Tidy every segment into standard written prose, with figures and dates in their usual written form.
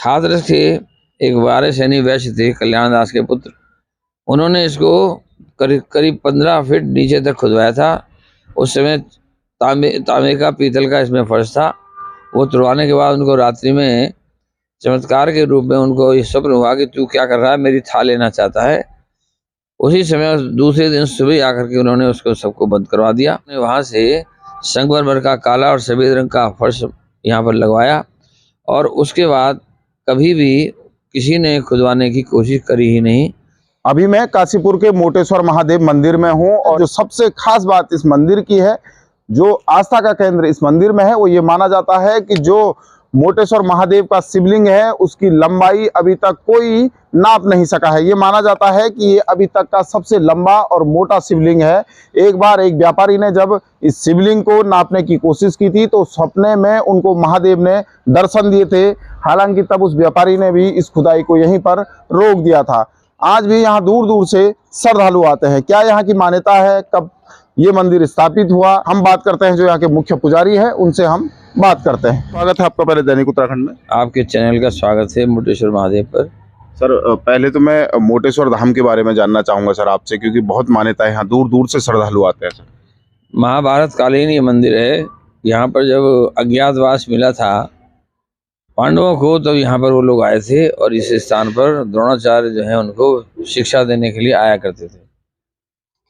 हाथरस के एक वारे सैनी वैश्य थे, कल्याण दास के पुत्र। उन्होंने इसको करीब 15 फीट नीचे तक खुदवाया था। उस समय तांबे का पीतल का इसमें फर्श था। वो तुड़वाने के बाद उनको रात्रि में चमत्कार के रूप में उनको ये स्वप्न हुआ कि तू क्या कर रहा है, मेरी थाल लेना चाहता है। उसी समय दूसरे दिन सुबह आकर के उन्होंने उसको सबको बंद करवा दिया। वहाँ से संगमरमर का काला और सफेद रंग का फर्श यहाँ पर लगवाया और उसके बाद कभी भी किसी ने खुदवाने की कोशिश करी ही नहीं। अभी मैं काशीपुर के मोटेश्वर महादेव मंदिर में हूँ और जो सबसे खास बात इस मंदिर की है, जो आस्था का केंद्र इस मंदिर में है, वो ये माना जाता है कि जो मोटेश्वर महादेव का शिवलिंग है उसकी लंबाई अभी तक कोई नाप नहीं सका है। ये माना जाता है कि ये अभी तक का सबसे लंबा और मोटा शिवलिंग है। एक बार एक व्यापारी ने जब इस शिवलिंग को नापने की कोशिश की थी तो सपने में उनको महादेव ने दर्शन दिए थे। हालांकि तब उस व्यापारी ने भी इस खुदाई को यहीं पर रोक दिया था। आज भी यहाँ दूर दूर से श्रद्धालु आते हैं। क्या यहाँ की मान्यता है, कब ये मंदिर स्थापित हुआ, हम बात करते हैं जो यहाँ के मुख्य पुजारी हैं, उनसे हम बात करते हैं। स्वागत है आपका पहले दैनिक उत्तराखंड में। आपके चैनल का स्वागत है मोटेश्वर महादेव पर। सर पहले तो मैं मोटेश्वर धाम के बारे में जानना चाहूँगा सर आपसे, क्योंकि बहुत मान्यता है, यहाँ दूर दूर से श्रद्धालु आते हैं। सर महाभारत कालीन ये मंदिर है। यहाँ पर जब अज्ञातवास मिला था पांडवों को, तब यहाँ पर वो लोग आए थे और इस स्थान पर द्रोणाचार्य जो है उनको शिक्षा देने के लिए आया करते थे।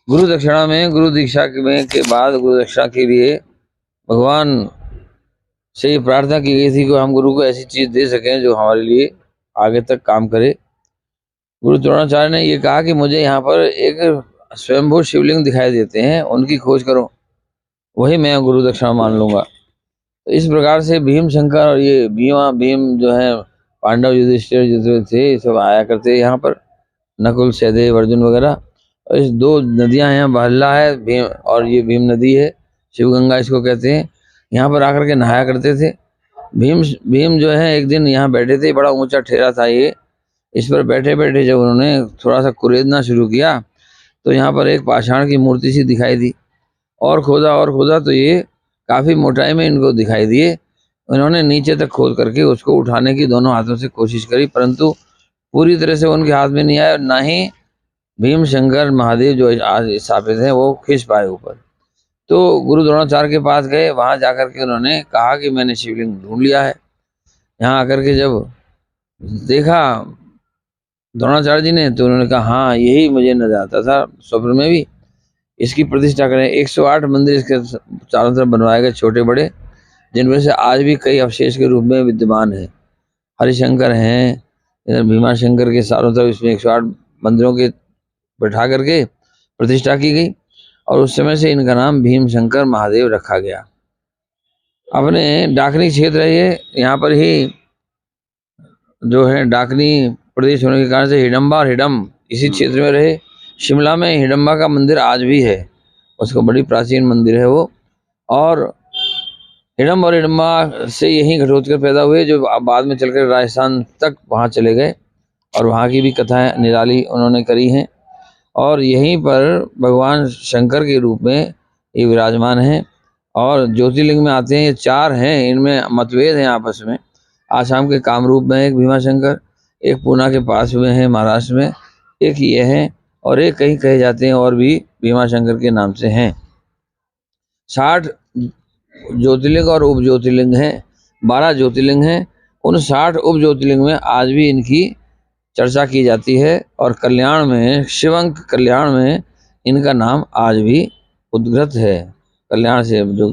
गुरु दक्षिणा में, गुरु दीक्षा के बाद गुरु दक्षिणा के लिए भगवान से ये प्रार्थना की गई थी कि हम गुरु को ऐसी चीज़ दे सकें जो हमारे लिए आगे तक काम करे। गुरु द्रोणाचार्य ने ये कहा कि मुझे यहाँ पर एक स्वयंभू शिवलिंग दिखाई देते हैं, उनकी खोज करो, वही मैं गुरु दक्षिणा मान लूँगा। तो इस प्रकार से भीम शंकर और ये भीम जो है पांडव युधिष्ठिर जितने थे ये सब आया करते यहाँ पर, नकुल सहदेव अर्जुन वगैरह। और इस दो नदियाँ हैं, बहल्ला है भीम और ये भीम नदी है, शिवगंगा इसको कहते हैं। यहाँ पर आकर के नहाया करते थे। भीम जो है एक दिन यहाँ बैठे थे, बड़ा ऊंचा ठेरा था ये। इस पर बैठे बैठे जब उन्होंने थोड़ा सा कुरेदना शुरू किया तो यहाँ पर एक पाषाण की मूर्ति सी दिखाई दी और खोदा तो ये काफ़ी मोटाई में इनको दिखाई दिए। उन्होंने नीचे तक खोद करके उसको उठाने की दोनों हाथों से कोशिश करी, परंतु पूरी तरह से उनके हाथ में नहीं आया। ना ही भीम शंकर महादेव जो आज स्थापित हैं वो खींच पाए ऊपर। तो गुरु द्रोणाचार्य के पास गए, वहाँ जाकर के उन्होंने कहा कि मैंने शिवलिंग ढूंढ लिया है। यहाँ आकर के जब देखा द्रोणाचार्य जी ने तो उन्होंने कहा हाँ यही मुझे नजर आता था स्वप्न में भी, इसकी प्रतिष्ठा करें। 108 मंदिर इसके चारों तरफ बनवाए गए, छोटे बड़े, जिनमें से आज भी कई अवशेष के रूप में विद्यमान है। हरिशंकर हैं, इधर भीमाशंकर के चारों तरफ इसमें 108 मंदिरों के बैठा करके प्रतिष्ठा की गई और उस समय से इनका नाम भीम शंकर महादेव रखा गया। अपने डाकनी क्षेत्र है ये, यहाँ पर ही जो है डाकनी प्रदेश होने के कारण से हिडम्बा और हिडम इसी क्षेत्र में रहे। शिमला में हिडम्बा का मंदिर आज भी है, उसको बड़ी प्राचीन मंदिर है वो। और हिडम और हिडम्बा से यहीं घटोत्कच पैदा हुए, जो बाद में चलकर राजस्थान तक वहाँ चले गए और वहाँ की भी कथाएं निराली उन्होंने करी हैं। और यहीं पर भगवान शंकर के रूप में ये विराजमान हैं और ज्योतिर्लिंग में आते हैं। ये 4 हैं, इनमें मतभेद हैं आपस में। आसाम के कामरूप में एक भीमाशंकर, एक पूना के पास में है महाराष्ट्र में, एक ये है और एक कहीं कहे जाते हैं और भी भीमाशंकर के नाम से हैं। 60 ज्योतिर्लिंग और उप ज्योतिर्लिंग हैं, 12 ज्योतिर्लिंग हैं। उन 60 उप ज्योतिर्लिंग में आज भी इनकी चर्चा की जाती है और कल्याण में, शिवंक कल्याण में इनका नाम आज भी उद्गत है। कल्याण से जो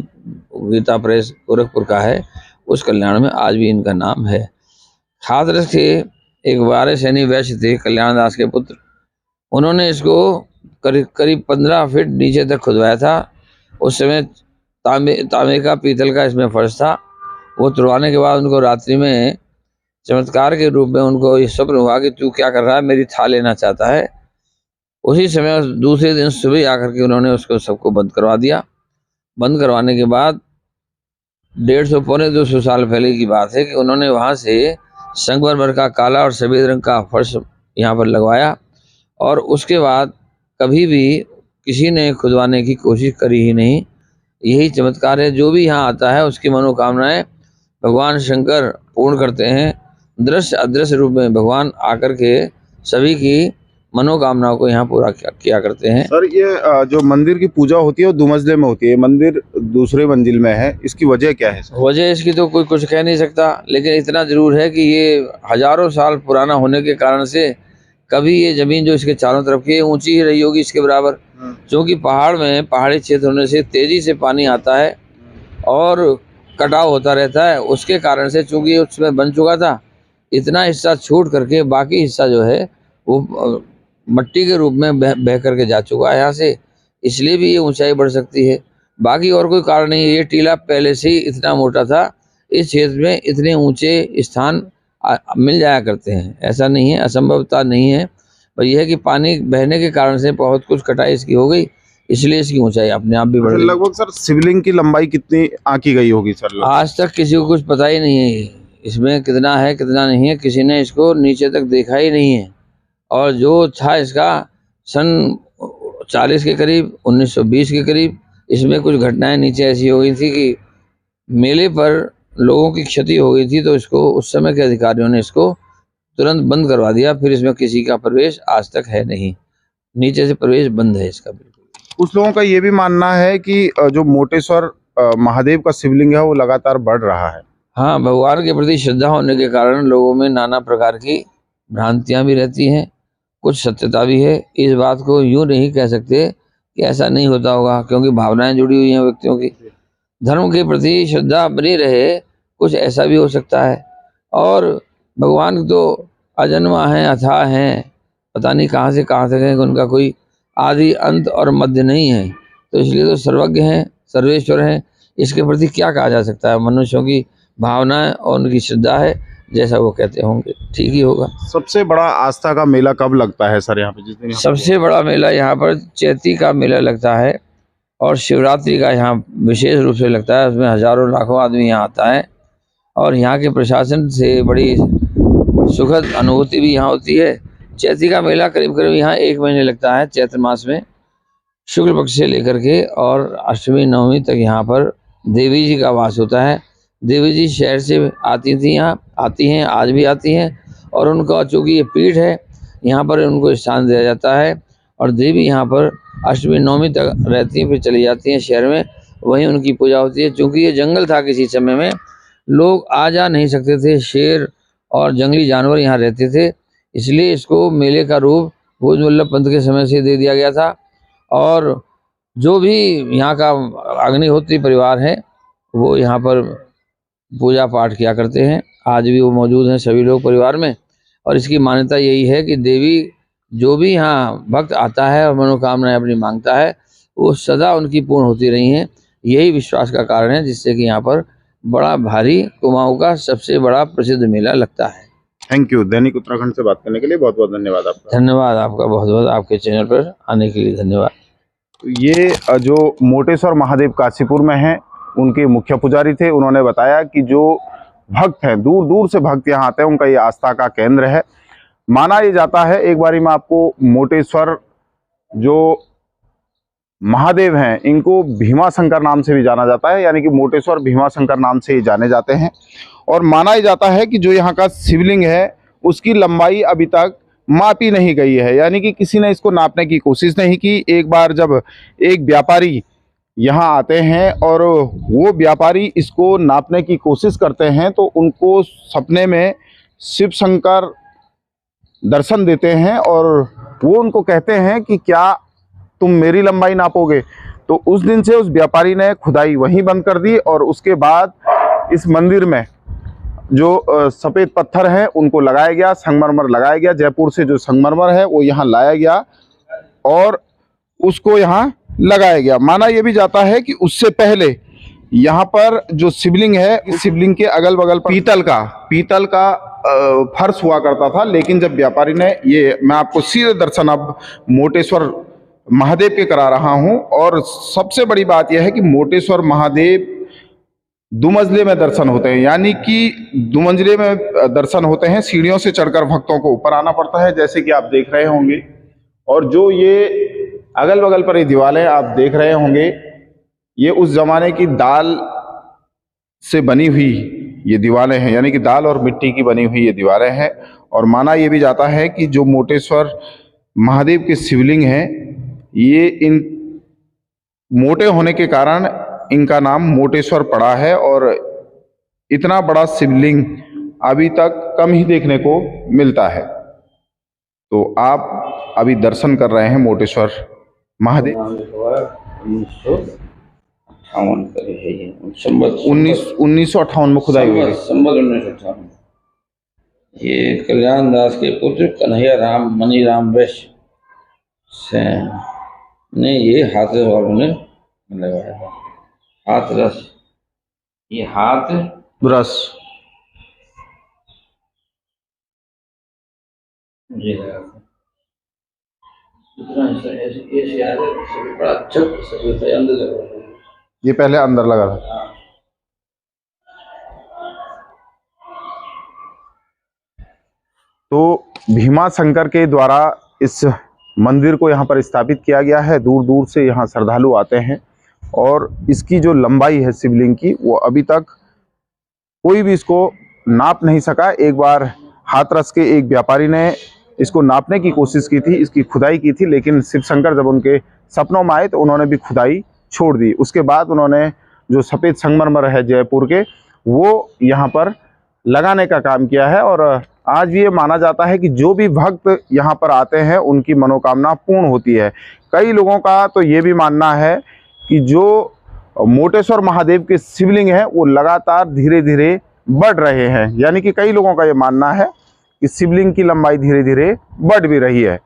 गीता प्रेस गोरखपुर का है, उस कल्याण में आज भी इनका नाम है। हाथरस के एक वारे सैनी वैश्य थे, कल्याण दास के पुत्र। उन्होंने इसको करीब 15 फीट नीचे तक खुदवाया था। उस समय तांबे का पीतल का इसमें फर्श था। वो तुड़वाने के बाद उनको रात्रि में चमत्कार के रूप में उनको ये स्वप्न हुआ कि तू क्या कर रहा है, मेरी थाल लेना चाहता है। उसी समय दूसरे दिन सुबह आकर के उन्होंने उसको सबको बंद करवा दिया। बंद करवाने के बाद 150 पौने 200 साल पहले की बात है कि उन्होंने वहाँ से संगमरमर का काला और सफेद रंग का फर्श यहाँ पर लगवाया और उसके बाद कभी भी किसी ने खुदवाने की कोशिश करी ही नहीं। यही चमत्कार है, जो भी यहाँ आता है उसकी मनोकामनाएं भगवान शंकर पूर्ण करते हैं। दृश्य अदृश्य रूप में भगवान आकर के सभी की मनोकामनाओं को यहाँ पूरा किया करते हैं। सर ये जो मंदिर की पूजा होती है वो 2 मंजिले में होती है, मंदिर दूसरे मंजिल में है, इसकी वजह क्या है सर? वजह इसकी तो कोई कुछ कह नहीं सकता, लेकिन इतना जरूर है कि ये हजारों साल पुराना होने के कारण से कभी ये जमीन जो इसके चारों तरफ की है ऊंची ही रही होगी इसके बराबर, क्योंकि पहाड़ में पहाड़ी क्षेत्र होने से तेजी से पानी आता है और कटाव होता रहता है। उसके कारण से चूंकि उसमें बन चुका था, इतना हिस्सा छोड़ करके बाकी हिस्सा जो है वो मट्टी के रूप में बह करके जा चुका है यहाँ से, इसलिए भी ये ऊंचाई बढ़ सकती है। बाकी और कोई कारण नहीं है। ये टीला पहले से ही इतना मोटा था, इस क्षेत्र में इतने ऊंचे स्थान मिल जाया करते हैं, ऐसा नहीं है, असंभवता नहीं है, पर यह है कि पानी बहने के कारण से बहुत कुछ कटाई इसकी हो गई, इसलिए इसकी ऊंचाई अपने आप भी बढ़ गई। लगभग सर शिवलिंग की लंबाई कितनी आंकी गई होगी सर? आज तक किसी को कुछ पता ही नहीं है इसमें कितना है कितना नहीं है, किसी ने इसको नीचे तक देखा ही नहीं है। और जो था इसका सन 40 के करीब, 1920 के करीब इसमें कुछ घटनाएं नीचे ऐसी हो गई थी कि मेले पर लोगों की क्षति हो गई थी, तो इसको उस समय के अधिकारियों ने इसको तुरंत बंद करवा दिया। फिर इसमें किसी का प्रवेश आज तक है नहीं, नीचे से प्रवेश बंद है इसका बिल्कुल। कुछ लोगों का ये भी मानना है कि जो मोटेश्वर महादेव का शिवलिंग है वो लगातार बढ़ रहा है। हाँ, भगवान के प्रति श्रद्धा होने के कारण लोगों में नाना प्रकार की भ्रांतियां भी रहती हैं, कुछ सत्यता भी है। इस बात को यूं नहीं कह सकते कि ऐसा नहीं होता होगा, क्योंकि भावनाएं जुड़ी हुई हैं व्यक्तियों की। धर्म के प्रति श्रद्धा बनी रहे, कुछ ऐसा भी हो सकता है। और भगवान तो अजन्मा हैं, अथाह हैं, पता नहीं कहाँ से कहाँ तक है, उनका कोई आदि अंत और मध्य नहीं है, तो इसलिए तो सर्वज्ञ हैं, सर्वेश्वर हैं। इसके प्रति क्या कहा जा सकता है? मनुष्यों की भावनाएं और उनकी श्रद्धा है, जैसा वो कहते होंगे ठीक ही होगा। सबसे बड़ा आस्था का मेला कब लगता है सर यहाँ पे? जिस दिन सबसे बड़ा मेला यहाँ पर चैती का मेला लगता है और शिवरात्रि का यहाँ विशेष रूप से लगता है। उसमें हजारों लाखों आदमी यहाँ आता है और यहाँ के प्रशासन से बड़ी सुखद अनुभूति भी यहाँ होती है। चैती का मेला करीब करीब यहाँ 1 महीने लगता है, चैत्र मास में शुक्ल पक्ष से लेकर के और अष्टमी नवमी तक यहाँ पर देवी जी का वास होता है। देवी जी शहर से आती थी, यहाँ आती हैं, आज भी आती हैं, और उनका चूँकि ये पीठ है, यहाँ पर उनको स्थान दिया जाता है और देवी यहाँ पर अष्टमी नवमी तक रहती हैं, फिर चली जाती हैं शहर में, वहीं उनकी पूजा होती है। चूँकि ये जंगल था किसी समय में, लोग आ जा नहीं सकते थे, शेर और जंगली जानवर यहाँ रहते थे, इसलिए इसको मेले का रूप भोज वल्लभ पंत के समय से दे दिया गया था। और जो भी यहाँ का अग्निहोत्री परिवार है वो यहाँ पर पूजा पाठ किया करते हैं, आज भी वो मौजूद हैं सभी लोग परिवार में। और इसकी मान्यता यही है कि देवी जो भी यहाँ भक्त आता है और मनोकामनाएं अपनी मांगता है, वो सदा उनकी पूर्ण होती रही हैं। यही विश्वास का कारण है जिससे कि यहाँ पर बड़ा भारी कुमाऊं का सबसे बड़ा प्रसिद्ध मेला लगता है। Thank you. दैनिक उत्तराखंड से बात करने के लिए बहुत बहुत धन्यवाद आपका। धन्यवाद आपका बहुत बहुत, आपके चैनल पर आने के लिए धन्यवाद। ये जो मोटेश्वर महादेव काशीपुर में हैं, उनके मुख्य पुजारी थे, उन्होंने बताया कि जो भक्त हैं, दूर दूर से भक्त यहाँ आते हैं, उनका ये आस्था का केंद्र है। माना ये जाता है, एक बारी मैं आपको मोटेश्वर जो महादेव हैं इनको भीमा शंकर नाम से भी जाना जाता है, यानी कि मोटेश्वर भीमा शंकर नाम से ही जाने जाते हैं। और माना ही जाता है कि जो यहाँ का शिवलिंग है उसकी लंबाई अभी तक मापी नहीं गई है, यानी कि किसी ने इसको नापने की कोशिश नहीं की। एक बार जब एक व्यापारी यहाँ आते हैं और वो व्यापारी इसको नापने की कोशिश करते हैं तो उनको सपने में शिव शंकर दर्शन देते हैं और वो उनको कहते हैं कि क्या तुम मेरी लंबाई नापोगे? तो उस दिन से उस व्यापारी ने खुदाई वहीं बंद कर दी और उसके बाद इस मंदिर में जो सफ़ेद पत्थर हैं उनको लगाया गया, संगमरमर लगाया गया। जयपुर से जो संगमरमर है वो यहाँ लाया गया और उसको यहाँ लगाया गया। माना यह भी जाता है कि उससे पहले यहाँ पर जो शिवलिंग है, इस शिवलिंग के अगल बगल पीतल का फर्श हुआ करता था, लेकिन जब व्यापारी ने ये, मैं आपको सीधे दर्शन अब मोटेश्वर महादेव के करा रहा हूँ। और सबसे बड़ी बात यह है कि मोटेश्वर महादेव दुमंजिले में दर्शन होते हैं, यानी कि दुमंजिले में दर्शन होते हैं। सीढ़ियों से चढ़कर भक्तों को ऊपर आना पड़ता है, जैसे कि आप देख रहे होंगे। और जो ये अगल बगल पर ये दीवारें आप देख रहे होंगे, ये उस जमाने की दाल से बनी हुई ये दीवारें हैं, यानी कि दाल और मिट्टी की बनी हुई ये दीवारें हैं। और माना ये भी जाता है कि जो मोटेश्वर महादेव के शिवलिंग हैं, ये इन मोटे होने के कारण इनका नाम मोटेश्वर पड़ा है। और इतना बड़ा शिवलिंग अभी तक कम ही देखने को मिलता है। तो आप अभी दर्शन कर रहे हैं मोटेश्वर महादेव। 1958 में खुदाई हुई है। संवत 1958। ये कल्याण दास के पुत्र कन्हैया राम मनीराम वैश्य से ने ये हाथरस वालों ने लगाया था। हाथरस, ये हाथ रस ये लगा था। इतना हिस्सा ऐसे यार सब बड़ा अच्छा सब अंदर लगा था। ये पहले अंदर लगा था। तो भीमा शंकर के द्वारा इस मंदिर को यहाँ पर स्थापित किया गया है। दूर दूर से यहाँ श्रद्धालु आते हैं और इसकी जो लंबाई है शिवलिंग की, वो अभी तक कोई भी इसको नाप नहीं सका। एक बार हाथरस के एक व्यापारी ने इसको नापने की कोशिश की थी, इसकी खुदाई की थी, लेकिन शिव शंकर जब उनके सपनों में आए तो उन्होंने भी खुदाई छोड़ दी। उसके बाद उन्होंने जो सफ़ेद संगमरमर है जयपुर के, वो यहाँ पर लगाने का काम किया है। और आज भी ये माना जाता है कि जो भी भक्त यहाँ पर आते हैं उनकी मनोकामना पूर्ण होती है। कई लोगों का तो ये भी मानना है कि जो मोटेश्वर महादेव के शिवलिंग हैं वो लगातार धीरे धीरे बढ़ रहे हैं, यानी कि कई लोगों का ये मानना है कि शिवलिंग की लंबाई धीरे धीरे बढ़ भी रही है।